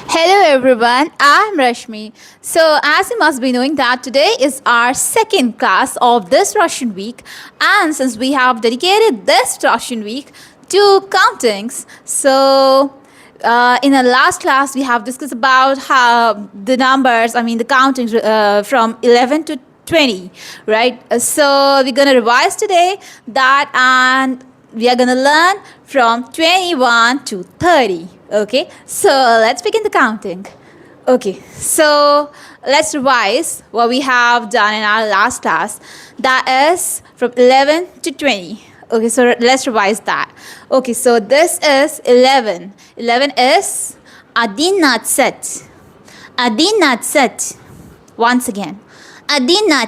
Hello everyone, I'm Rashmi. So, as you must be knowing that today is our second class of this Russian week, and since we have dedicated this Russian week to countings, in the last class we have discussed about how the numbers, the countings from 11 to 20, right? So we're gonna revise today that, and we are gonna learn from 21 to 30. Okay, so let's begin the counting. Okay, so let's revise what we have done in our last class, that is from 11 to 20. Okay, so let's revise that. Okay, so this is 11. 11 is 11. 11. Once again, 11.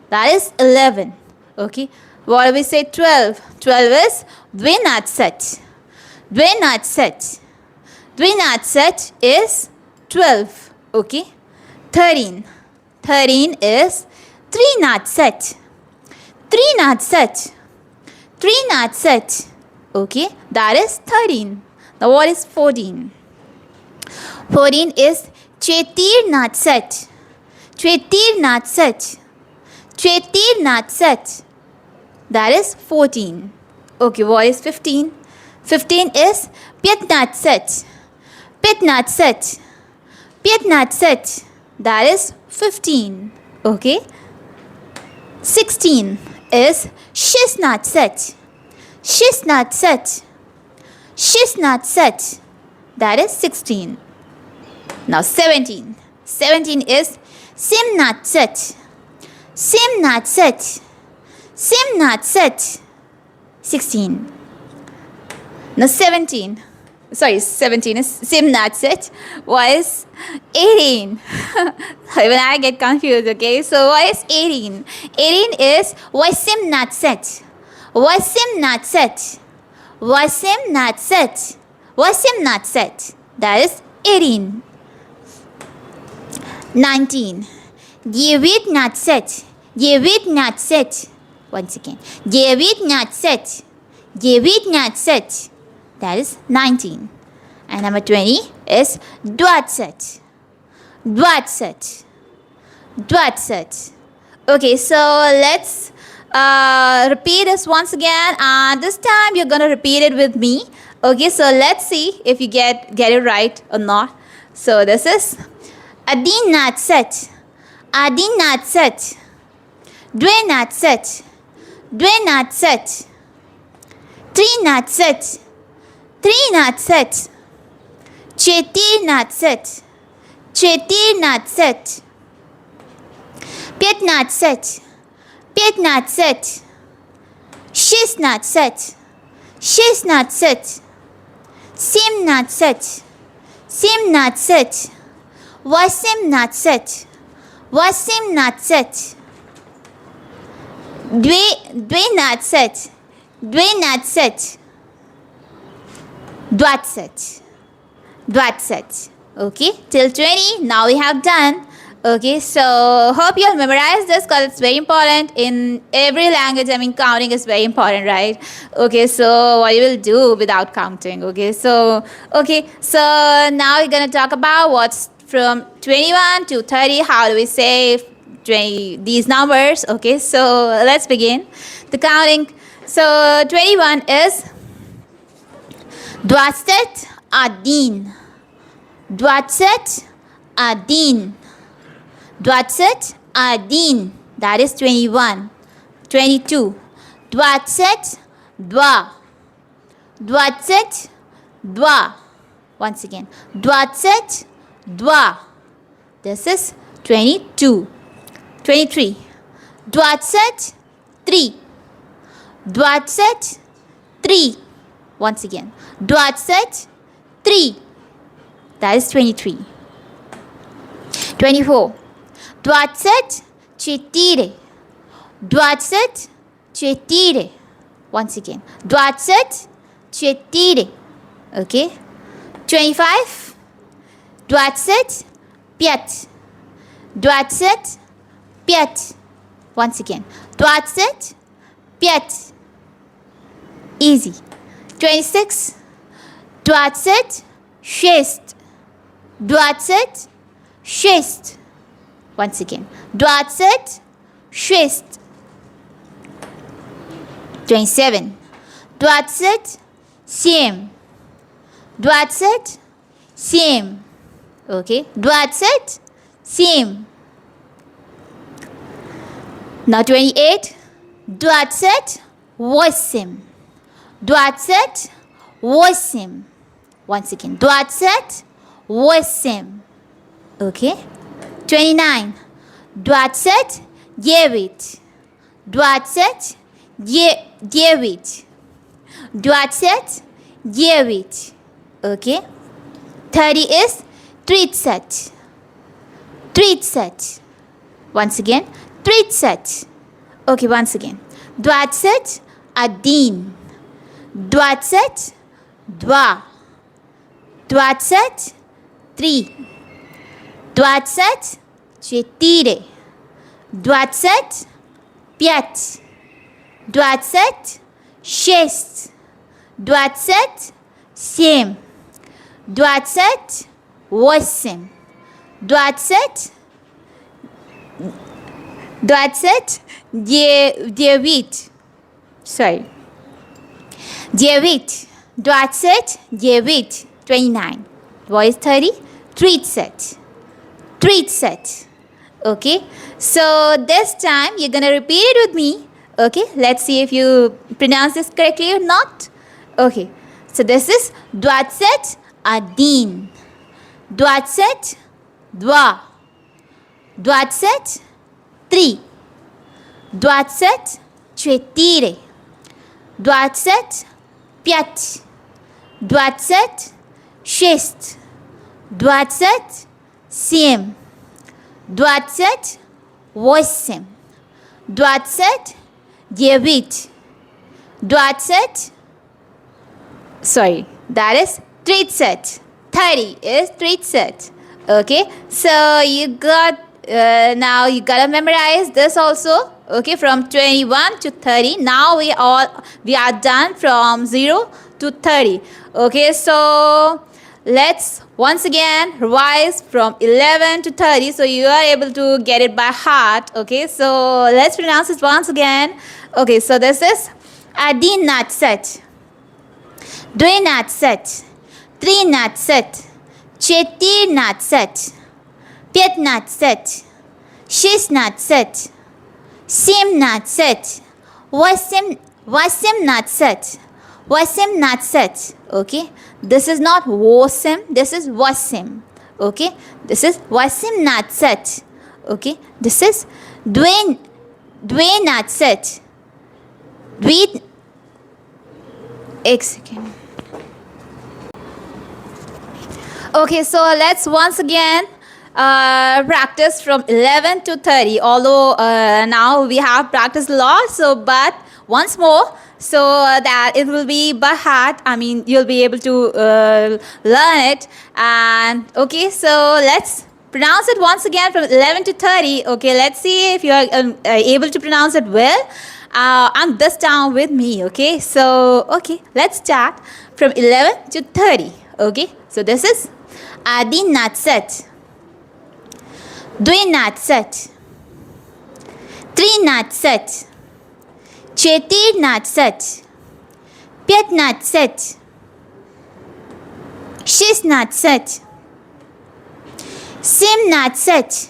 That is 11. Okay, what do we say? 12. 12 is 12. 12. 12 is 12. Okay, 13. 13 is 307. 307. 307. Okay, that is 13. Now what is 14? 14 is 14. 14. 14. That is 14. Okay, what is 15? 15 is 15. 15. 15. That is 15. Okay. 16 is 16. 16. 16. That is 16. Now 17. 17 is 17. 17. 16. Now 17. Sorry, 17 is 17 was 18. Even I get confused, okay? So what is 18? 18 is 18. 18. 18. 18. That is 18. 19. 19. 19. Once again. 19. 19. That is 19. And number 20 is 20. 20. 20. Okay, so let's repeat this once again. And this time you're going to repeat it with me. Okay, so let's see if you get it right or not. So this is 11. 11. 12. 12. 13. 13. 14. 14. 15. 15. 16. 16. 17. 17. 18. 18. 12. 12. 20. 20. Okay, till 20. Now we have done. Okay, so hope you'll memorize this because it's very important in every language. Counting is very important, right? Okay, so what you will do without counting. Okay, so now we're gonna talk about what's from 21 to 30. How do we say 20 these numbers? Okay, so let's begin the counting. So 21 is 21. 21. 21. That is 21. 22. 22. 22. Once again. 22. This is 22. 23. 23. 23. Once again. 23. That is 23. 24. 24. 24. Once again. 24. Okay. 25. 25. 25. Once again. 25. Easy. 26. 26. 26, 6. Once again. 26, 6. 27. 27, 7. 27, 7. Okay. 27, 7. Now 28. 27, 8. 27, 8. Once again. 27, 8. Okay. 29. 27, 9. 27, 9. 27, 9. Okay. 30 is 30. 30. Once again. 30. Okay, once again. 21. 22. 23. 24. 25. 26. 27. 28. 29. Sorry. 9. 27, 9. 29. Voice 30. 30. 30. Okay. So this time you're gonna repeat it with me. Okay. Let's see if you pronounce this correctly or not. Okay. So this is 21 adin. 22. 23. 24. 25. 26. 27. 28. 29. Sorry, that is 30. 30 is 30. Okay, so you got now you gotta memorize this also. Okay, from 21 to 30. Now we are done from 0 to 30. Okay, so let's once again revise from 11 to 30 so you are able to get it by heart. Okay, so let's pronounce it once again. Okay, so this is Adinatsat, Duinatsat, Trinatsat, Chetirnatsat, Pietnatsat, Shisnatsat, Simnatsat, Wasimnatsat, Wasimnatsat. Okay, this is not Wasim, this is Wasim. Okay, this is Wasimnatsat. Okay, this is Dwainatsat. एक second. Okay, so let's once again practice from 11 to 30. Although now we have practiced a lot, so but once more, so that it will be by heart. I mean, you'll be able to learn it. And okay, so let's pronounce it once again from 11 to 30. Okay, let's see if you are able to pronounce it well. And this down with me. Okay, so okay, let's start from 11 to 30. Okay, so this is Adinatsat, Dwinatsat, Trinatsat, Chetirnatsat, Pietnatsat, Shisnatsat, Simnatsat,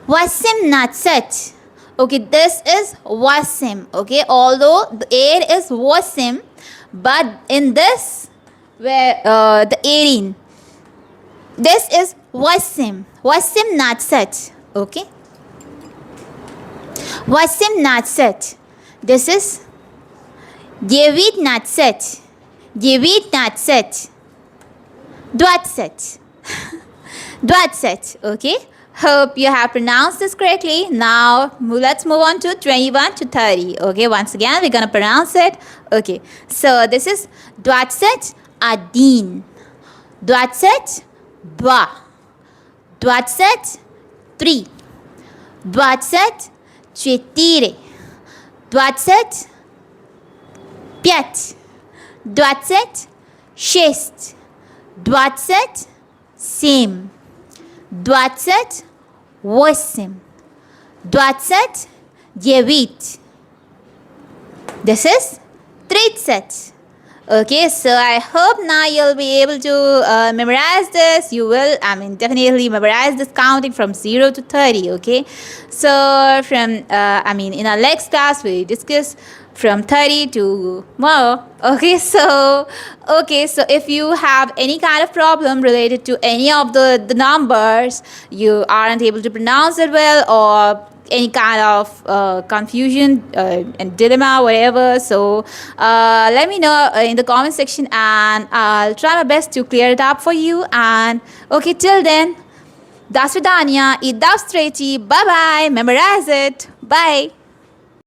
Wasimnatsat. Okay, this is Wasim. Okay, although the air is Wasim, but in this where the 18, this is Wasim. Wasim Natsat. Okay, Wasim Natsat. This is David Natsat. David Natsat. Dwatsat. Dwatsat. Okay. Hope you have pronounced this correctly. Now let's move on to 21 to 30. Okay, once again we're gonna pronounce it. Okay, so this is Dwatsat Adin, Dwatsat Dwa, Dwatsat 3, Dwatsat 4, Dwatsat 5, Dwatsat 6, Dwatsat 7. 28. 29. This is 30. Okay, so I hope now you'll be able to memorize this. You will, definitely memorize this counting from 0 to 30. Okay, so in our next class, we discuss from 30 to more. Okay, so if you have any kind of problem related to any of the numbers, you aren't able to pronounce it well, or any kind of confusion and dilemma, whatever, so let me know in the comment section, and I'll try my best to clear it up for you. And okay, till then, das vidania, i do bye bye, memorize it, bye.